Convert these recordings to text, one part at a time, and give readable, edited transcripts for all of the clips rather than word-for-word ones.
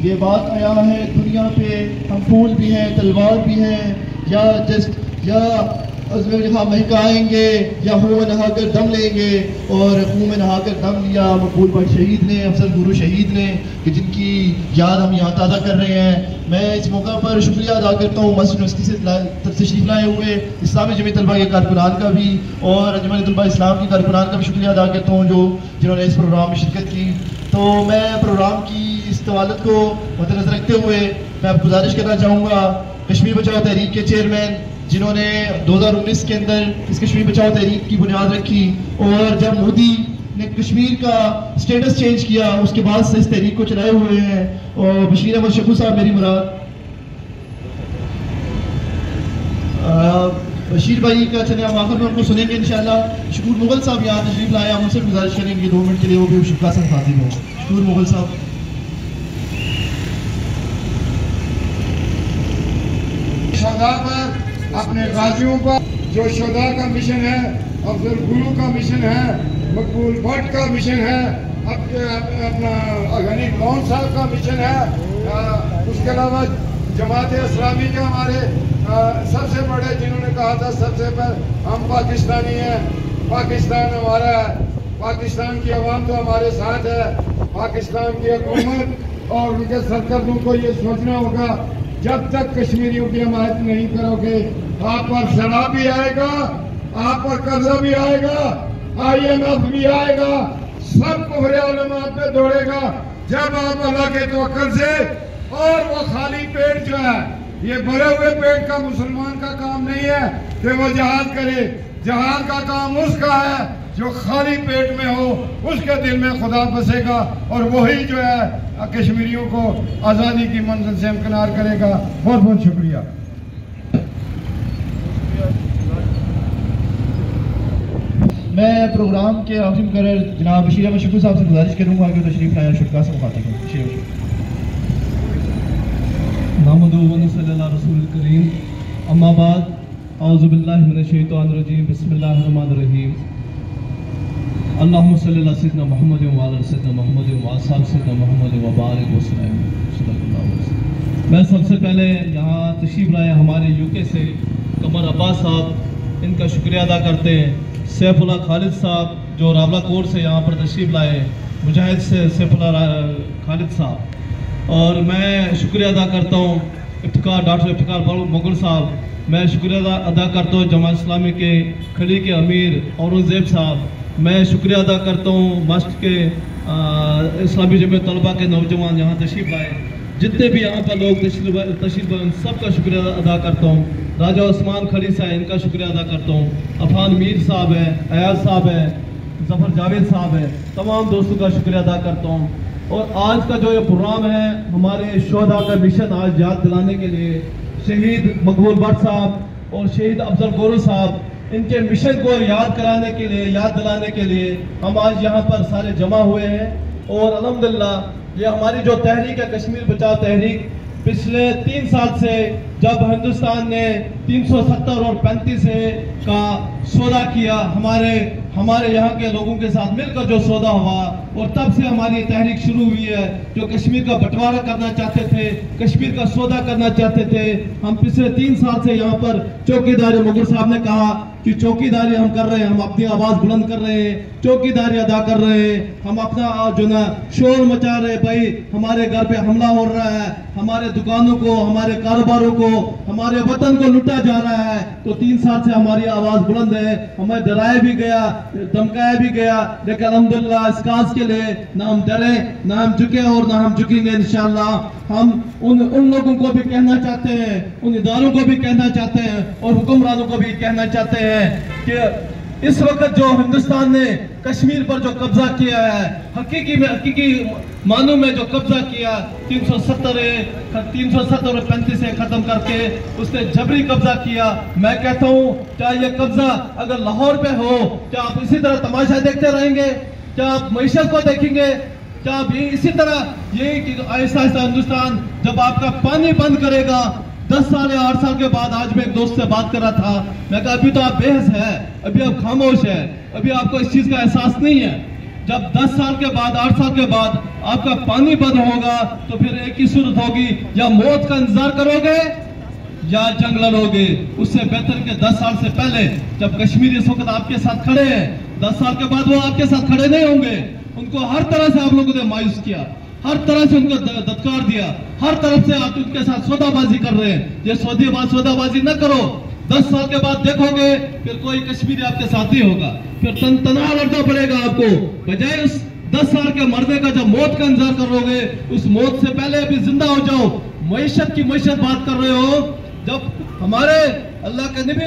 ये बात आया है दुनिया पे हम फूल भी हैं तलवार भी हैं या जहाँ महकाएंगे या मुँह में नहाकर दम लेंगे। और मुँह में नहाकर दम लिया मकबूल भाई शहीद ने, अफसर गुरु शहीद ने, कि जिनकी याद हम यहाँ ताज़ा कर रहे हैं। मैं इस मौका पर शुक्रिया अदा करता हूँ मस्जिद यूनिवर्सिटी से तशरीफ़ लाए हुए इस्लामी जमीयत तलबा के कारकुनान का भी और अंजुमन तलबा इस्लाम के कारकुनान का भी शुक्रिया अदा करता हूँ जिन्होंने इस प्रोग्राम में शिरकत की। तो मैं प्रोग्राम की इस तवालत को मद्देनज़र रखते हुए मैं अब गुजारिश करना चाहूँगा कश्मीर बचाओ तहरीक के चेयरमैन जिन्होंने 2019 के अंदर इस कश्मीर बचाओ तहरीक की बुनियाद रखी और जब मोदी ने कश्मीर का स्टेटस चेंज किया उसके बाद से इस तहरीक को चलाए हुए हैं। और बशीर अहमद शकू साहब मेरी मुराद, बशीर भाई का चले हम आखिर में उनको सुनेंगे इंशाल्लाह। शकूर मुगल साहब यहाँ तशरीफ लाए, हम उनसे गुजारिश करेंगे 2 मिनट के लिए वो भी शुक्रासन खातिर हो। शकूर मुगल साहब। शोधा पर अपने गाजियों पर जो शोधा का मिशन है, अफजल गुरु का मिशन है, मकबूल भट्ट का मिशन है, अपना गनी कौन साहब का मिशन है, उसके अलावा जमात इस्लामी के हमारे सबसे बड़े जिन्होंने कहा था सबसे पहले हम पाकिस्तानी हैं, पाकिस्तान हमारा है, पाकिस्तान की आवाम तो हमारे साथ है, पाकिस्तान की हुकूमत और उनके सरकर्दों को ये सोचना होगा जब तक कश्मीरियों की हमायत नहीं करोगे आप पर शराब भी आएगा, आप पर कर्जा भी आएगा, IMF भी आएगा, सब कुफर आलम आप पे दौड़ेगा। जब आप अल्लाह के तवक्कुल से और वो खाली पेट जो है ये भरे हुए पेट का मुसलमान का काम नहीं है कि वो जहाद करे, जहाद का काम उसका है जो खाली पेट में हो, उसके दिल में खुदा बसेगा और वही जो है कश्मीरियों को आज़ादी की मंजिल से हमकिनार करेगा। बहुत बहुत शुक्रिया। मैं प्रोग्राम के आखिरी मुकर्रर जनाब बशीर अहमद शकू साहब से गुजारिश करूँगा कि तशरीफ लाएं और शुक्रिया से मुखातिब हों। बशीर नहमदुहु व नसल्ली अला रसूलिल करीम, अम्मा बाद, औज़ु बिल्लाहि मिनश शैतानिर रजीम, बिस्मिल्लाहिर रहमानिर रहीम। अल्लाहुम्मा सल्ली अला सय्यिदिना मुहम्मद व अला सय्यिदिना मुहम्मद व अला सय्यिदिना मुहम्मद व बारिक वसल्लम। मैं सबसे पहले यहाँ तशरीफ लाए हमारे यूके से कमर अब्बास साहब, इनका शुक्रिया अदा करते हैं। सैफुल्लाह खालिद साहब जो रावला कोट से यहाँ पर तशरीफ लाए, मुजाहिद से सैफुल्लाह खालिद साहब। और मैं शुक्रिया अदा करता हूँ डॉक्टर इफ्तिकार मुगल साहब, मैं शुक्रिया अदा करता हूँ जमात इस्लामी के खली के अमीर औरंगजेब साहब, मैं शुक्रिया अदा करता हूँ मस्जिद के इस्लामी जमीयत तलबा के नौजवान यहाँ तशरीफ लाए, जितने भी यहाँ पर लोग तशरीफ लाए सबका शुक्रिया अदा करता हूँ। राजा उस्मान खली साहब, इनका शुक्रिया अदा करता हूँ। अफान मीर साहब है, अयाज साहब है, जफर जावेद साहब है, तमाम दोस्तों का शुक्रिया अदा करता हूँ। और आज का जो ये प्रोग्राम है हमारे शोधा का मिशन आज याद दिलाने के लिए शहीद मकबूल भट्ट साहब और शहीद अफजल गुरु साहब, इनके मिशन को याद कराने के लिए, याद दिलाने के लिए हम आज यहाँ पर सारे जमा हुए हैं। और अल्हम्दुलिल्लाह ये हमारी जो तहरीक है कश्मीर बचाओ तहरीक, पिछले 3 साल से जब हिंदुस्तान ने 370 और 35 का सौदा किया, हमारे यहाँ के लोगों के साथ मिलकर जो सौदा हुआ, और तब से हमारी तहरीक शुरू हुई है। जो कश्मीर का बंटवारा करना चाहते थे, कश्मीर का सौदा करना चाहते थे, हम पिछले 3 साल से यहाँ पर चौकीदारी मुगल साहब ने कहा कि चौकीदारी हम कर रहे हैं, हम अपनी आवाज बुलंद कर रहे हैं, चौकीदारी अदा कर रहे हैं, हम अपना जो ना शोर मचा रहे, भाई हमारे घर पे हमला हो रहा है, हमारे दुकानों को, हमारे कारोबारों को, हमारे वतन को लुटा जा रहा है। तो 3 साल से हमारी आवाज बुलंद है, हमें डराया भी गया, धमकाया भी गया, लेकिन अल्हम्दुलिल्लाह इस काज के लिए ना हम डरे, ना हम झुके और ना हम झुकेंगे इंशाअल्लाह। हम उन लोगों को भी कहना चाहते हैं, उन इदारों को भी कहना चाहते हैं और हुक्मरानों को भी कहना चाहते हैं कि इस वक्त जो हिंदुस्तान ने कश्मीर पर जो कब्जा किया है, हकीकी मानों में जो कब्जा किया 370 और 35 से खत्म करके उसने जबरी कब्जा किया। मैं कहता हूँ क्या ये कब्जा अगर लाहौर पे हो, क्या आप इसी तरह तमाशा देखते रहेंगे? क्या आप मईशत को देखेंगे? क्या आप इसी तरह ये कि आहिस्ता आहिस्ता हिंदुस्तान जब आपका पानी बंद करेगा 10 साल या 8 साल के बाद? आज मैं एक दोस्त से बात कर रहा था, मैं कहा अभी तो आप बेहस है, अभी आप खामोश है, अभी आपको इस चीज का एहसास नहीं है। जब 10 साल के बाद 8 साल के बाद आपका पानी बंद होगा तो फिर एक ही सूरत होगी, या मौत का इंतजार करोगे या जंग लड़ोगे। उससे बेहतर के 10 साल से पहले जब कश्मीर इस वक्त आपके साथ खड़े हैं, 10 साल के बाद वो आपके साथ खड़े नहीं होंगे। उनको हर तरह से आप लोगों ने मायूस किया, हर तरह से उनको धत्कार दिया, हर तरफ से आप उनके साथ सौदाबाजी कर रहे हैं। ये सौदाबाजी न करो। 10 साल के बाद देखोगे फिर कोई कश्मीरी आपके साथ नहीं होगा, फिर तनाव लड़ना पड़ेगा आपको। बजाय उस 10 साल के मरने का जब मौत का इंतजार करोगे, उस मौत से पहले अभी जिंदा हो जाओ। मईशत की बात कर रहे हो, जब हमारे अल्लाह के नबी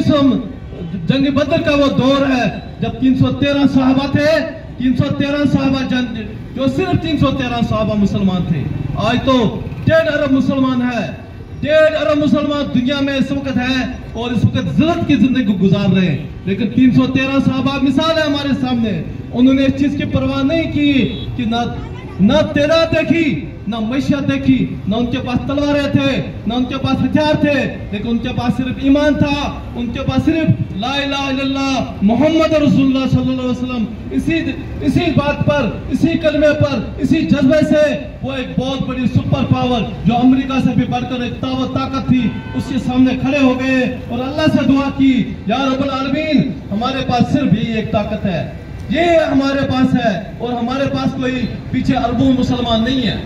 जंग बदर का वो दौर है जब 313 सहाबा थे, 313 सहाबा जो सिर्फ 313 सहाबा मुसलमान थे। आज तो 1.5 अरब मुसलमान है, 1.5 अरब मुसलमान दुनिया में इस वक्त है और इस वक्त जिल्लत की जिंदगी गुजार रहे हैं। लेकिन 313 सहाबा मिसाल है हमारे सामने। उन्होंने इस चीज की परवाह नहीं की कि ना तेरा देखी, ना मैशियत देखी, ना उनके पास तलवारें थे, ना उनके पास हथियार थे, लेकिन उनके पास सिर्फ ईमान था। उनके पास सिर्फ ला इलाहा इल्लल्लाह मोहम्मद रसूलुल्लाह सल्लल्लाहु अलैहि वसल्लम, इसी बात पर, इसी कलमे पर, इसी जज्बे से वो एक बहुत बड़ी सुपर पावर जो अमेरिका से भी बढ़कर एक ताकत थी, उसके सामने खड़े हो गए और अल्लाह से दुआ की, या रब्बुल आलमीन हमारे पास सिर्फ यही एक ताकत है, ये हमारे पास है और हमारे पास कोई पीछे अरबों मुसलमान नहीं है।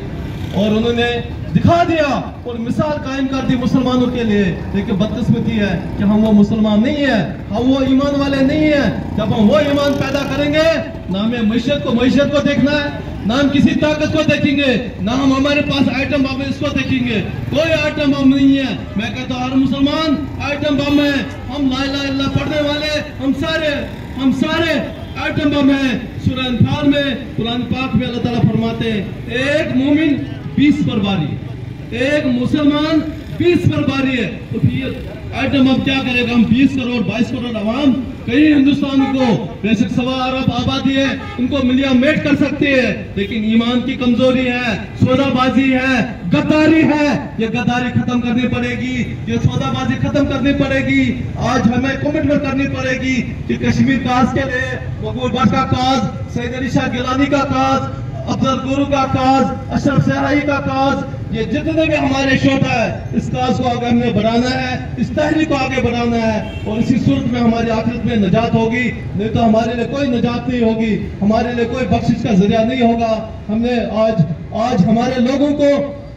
और उन्होंने दिखा दिया और मिसाल कायम कर दी मुसलमानों के लिए। लेकिन बदकिस्मती है कि हम वो मुसलमान नहीं है, हम वो ईमान वाले नहीं है। जब हम वो ईमान पैदा करेंगे, ना हमें मैशियत को देखना है, ना हम किसी ताकत को देखेंगे, ना हम हमारे पास आइटम बम है इसको देखेंगे। कोई आइटम बम नहीं है। मैं कहता हूँ हर मुसलमान आइटम बम है। हम ला इलाहा इल्लल्लाह पढ़ने वाले हम सारे आइटम बम है। सूरह अनफाल में कुरान पाक में अल्लाह ताला फरमाते हैं, एक मोमिन 20 पर बारी, एक मुसलमान 20 पर बारी है। तो फिर आइटम बम क्या करेगा? हम 20 करोड़ 22 करोड़ अवाम कई हिंदुस्तान को बेशक 1.25 अरब आबादी है, उनको मिलिया मेट कर सकते हैं, लेकिन ईमान की कमजोरी है, सौदाबाजी है, गद्दारी है। ये गद्दारी खत्म करनी पड़ेगी, ये सौदाबाजी खत्म करनी पड़ेगी। आज हमें कमिटमेंट करनी पड़ेगी कि कश्मीर काज के लिए मकबूल भट्ट का काज, सैयद अली शाह गिलानी का काज, अफजल गुरु का काज, अशरफ सहराई का काज, ये जितने भी हमारे शोधा है, इस काज को आगे हमने बढ़ाना है, इस तहरीक को आगे बढ़ाना है। और इसी सूरत में हमारी आखिरत में नजात होगी, नहीं तो हमारे लिए कोई नजात नहीं होगी, हमारे लिए कोई बख्शिश का जरिया नहीं होगा। हमने आज हमारे लोगों को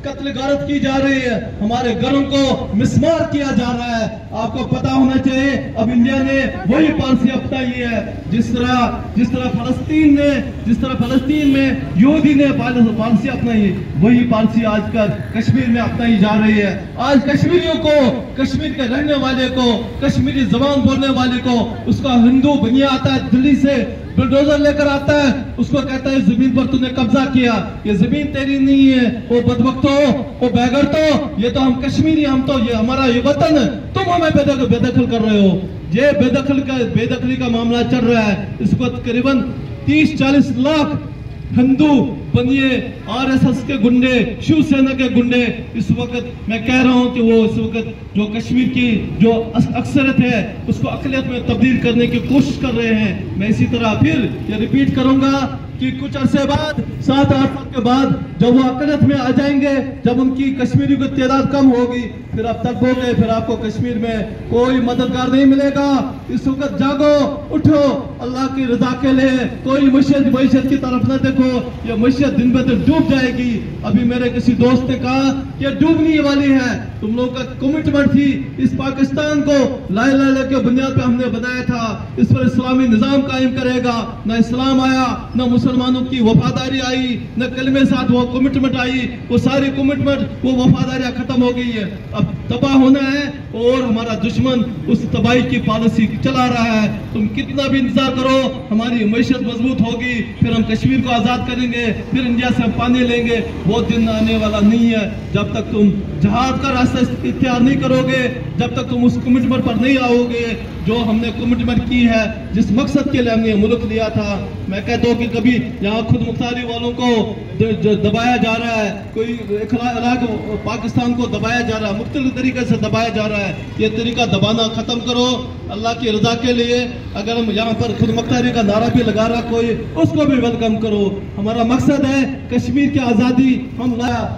कत्ल गारत की जा रही है, हमारे घरों को मिसमार किया जा रहा है। आपको पता होना चाहिए अब इंडिया ने वही पॉलिसी अपनाई है जिस तरह फलस्तीन में यहूदी ने पॉलिसी अपनाई है, वही पॉलिसी आजकल कश्मीर में अपनाई जा रही है। आज कश्मीरियों को, कश्मीर के रहने वाले को, कश्मीरी जबान बोलने वाले को, उसका हिंदू बनिया आता है दिल्ली से बुलडोजर लेकर आता है, उसको कहता है जमीन पर तूने कब्जा किया, ये जमीन तेरी नहीं है, वो बदबख्तो, वो बैगर तो, ये तो हम कश्मीरी, हम तो ये हमारा ये वतन है, तुम हमें बेदखल कर रहे हो। ये बेदखली का मामला चल रहा है। इस वक्त करीबन 30-40 लाख हिंदू बनिए आरएसएस के गुंडे, शिवसेना के गुंडे, इस वक्त मैं कह रहा हूं कि वो इस वक्त जो कश्मीर की जो अक्सरियत है उसको अकलियत में तब्दील करने की कोशिश कर रहे हैं। मैं इसी तरह फिर ये रिपीट करूंगा कि कुछ अरसे बाद, 7-8 साल के बाद जब वो अकलियत में आ जाएंगे, जब उनकी कश्मीरी की तादाद कम होगी, फिर अब तक हो गए, फिर आपको कश्मीर में कोई मददगार नहीं मिलेगा। इस वक्त जागो, उठो, अल्लाह की रजा के लिए कोई मैशियत की तरफ न देखो, ये मैशियत दिन ब दिन डूब जाएगी। अभी मेरे किसी दोस्त ने कहा कि डूबने वाली है। तुम लोगों का कमिटमेंट थी, इस पाकिस्तान को ला इलाहा इल्लल्लाह के बुनियाद पे हमने बनाया था, इस पर इस्लामी निजाम कायम करेगा। न इस्लाम आया, न मुसलमानों की वफादारी आई, न कलमे साथ वो कमिटमेंट आई, वो सारी कमिटमेंट, वो वफादारियां खत्म हो गई है। अब तबाह होना है और हमारा दुश्मन उस तबाही की पॉलिसी चला रहा है। तुम कितना भी इंतजार करो, हमारी मैशियत मजबूत होगी, फिर हम कश्मीर को आजाद करेंगे, फिर इंडिया से हम पानी लेंगे। वो दिन आने वाला नहीं है जब तक तुम जहाद का रास्ता इख्तियार नहीं करोगे, जब तक तुम उस कमिटमेंट पर नहीं आओगे जो हमने कमिटमेंट की है, जिस मकसद के लिए हमने मुल्क लिया था। मैं कहता हूँ कि कभी यहाँ खुद मुख्तारी वालों को जो दबाया जा रहा है, कोई अलग पाकिस्तान को दबाया जा रहा है, मुख्तलिफ तरीके से दबाया जा रहा है। ये तरीका दबाना ख़त्म करो अल्लाह की रजा के लिए। अगर हम यहाँ पर खुद मुख्तारी का नारा भी लगा रहा कोई, उसको भी वेलकम करो। हमारा मकसद है कश्मीर की आज़ादी। हम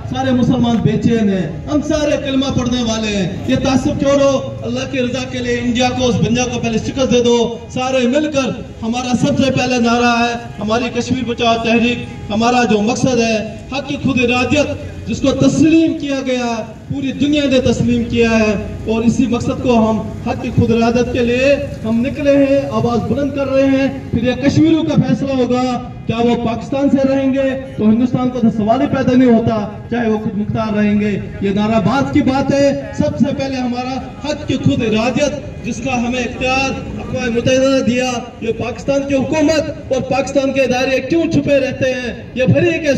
सारे मुसलमान बेचैन हैं, हम सारे कलमा पढ़ने वाले हैं। ये तासुब छोड़ो, अल्लाह की रजा के लिए इंडिया को, उस बंजा को पहले शिकस्त दे दो। सारे मिलकर हमारा सबसे पहले नारा है, हमारी कश्मीर बचाओ तहरीक, हमारा जो मकसद है हक की खुद इरादियत, जिसको तस्लीम किया गया, पूरी दुनिया ने तस्लीम किया है, और इसी मकसद को हम हक की खुद इरादत के लिए हम निकले हैं, आवाज बुलंद कर रहे हैं। फिर ये कश्मीरियों का फैसला होगा, क्या वो पाकिस्तान से रहेंगे तो हिंदुस्तान को तो सवाल ही पैदा नहीं होता, चाहे वो खुद मुख्तार रहेंगे। ये नाराबाज की बात है। सबसे पहले हमारा हक की खुद इरादियत, जिसका हमें इख्तियार अक़वाम मुत्तहिदा ने दिया। ये पाकिस्तान की हुकूमत और पाकिस्तान के इदारे क्यों छुपे रहते हैं? ये फरीक है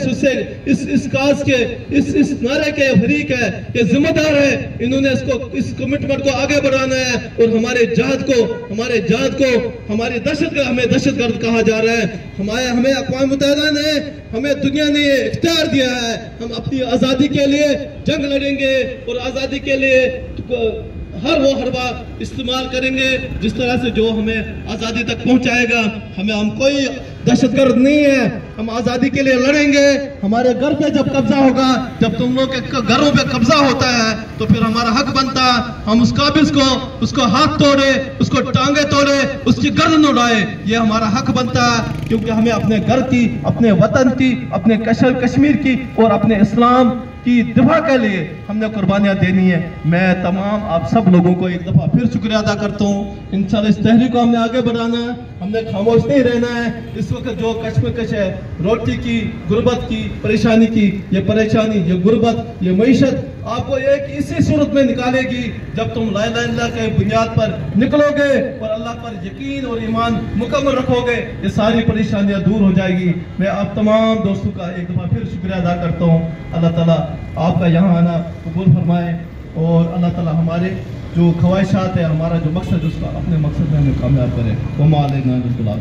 इस काज के, इस नारे के फरीक है, ये जिम्मेदार है। इन्होंने इस कमिटमेंट को आगे बढ़ाना है, और हमारे जहाद को हमारी दहशतगर्द, हमें दहशतगर्द कहा जा रहा है। हमें अक़वाम मुत्तहिदा ने, हमें दुनिया ने ये इख्तियार दिया है, हम अपनी आज़ादी के लिए जंग लड़ेंगे और आज़ादी के लिए हर वो हरबा इस्तेमाल करेंगे जिस तरह से जो हमें आज़ादी तक पहुंचाएगा। हम कोई दहशतगर्द नहीं है, हम आज़ादी के लिए लड़ेंगे। हमारे घर पे जब कब्जा होगा, जब तुम लोग के घरों पे कब्जा होता है, तो फिर हमारा हक बनता हम उस काबिज को, उसको हाथ तोड़े, उसको टांगे तोड़े, उसकी गर्दन उड़ाए। ये हमारा हक बनता है, क्योंकि हमें अपने घर की, अपने वतन की, अपने कश्मीर की और अपने इस्लाम की दिफा के लिए हमने कुर्बानियां देनी है। मैं तमाम आप सब लोगों को एक दफा फिर शुक्रिया अदा करता हूँ। इंशाल्लाह इस तहरीक को हमने आगे बढ़ाना है, हमने खामोश नहीं रहना है। इस वक्त जो कश्मकश है, रोटी की, गुर्बत की, परेशानी की, ये परेशानी, ये गुर्बत, ये मईशत आपको एक इसी सूरत में निकालेगी जब तुम ला इलाहा इल्लल्लाह के बुनियाद पर निकलोगे और अल्लाह पर यकीन और ईमान मुकम्मल रखोगे। ये सारी परेशानियां दूर हो जाएगी। मैं आप तमाम दोस्तों का एक दफा फिर शुक्रिया अदा करता हूँ। अल्लाह ताला आपका यहाँ आना कबूल फरमाए, और अल्लाह ताला हमारे जो ख्वाहिशात है, हमारा जो मकसद है, उसका अपने मकसद में हमें कामयाब करे। वमा अलैना इल्लल बलाग।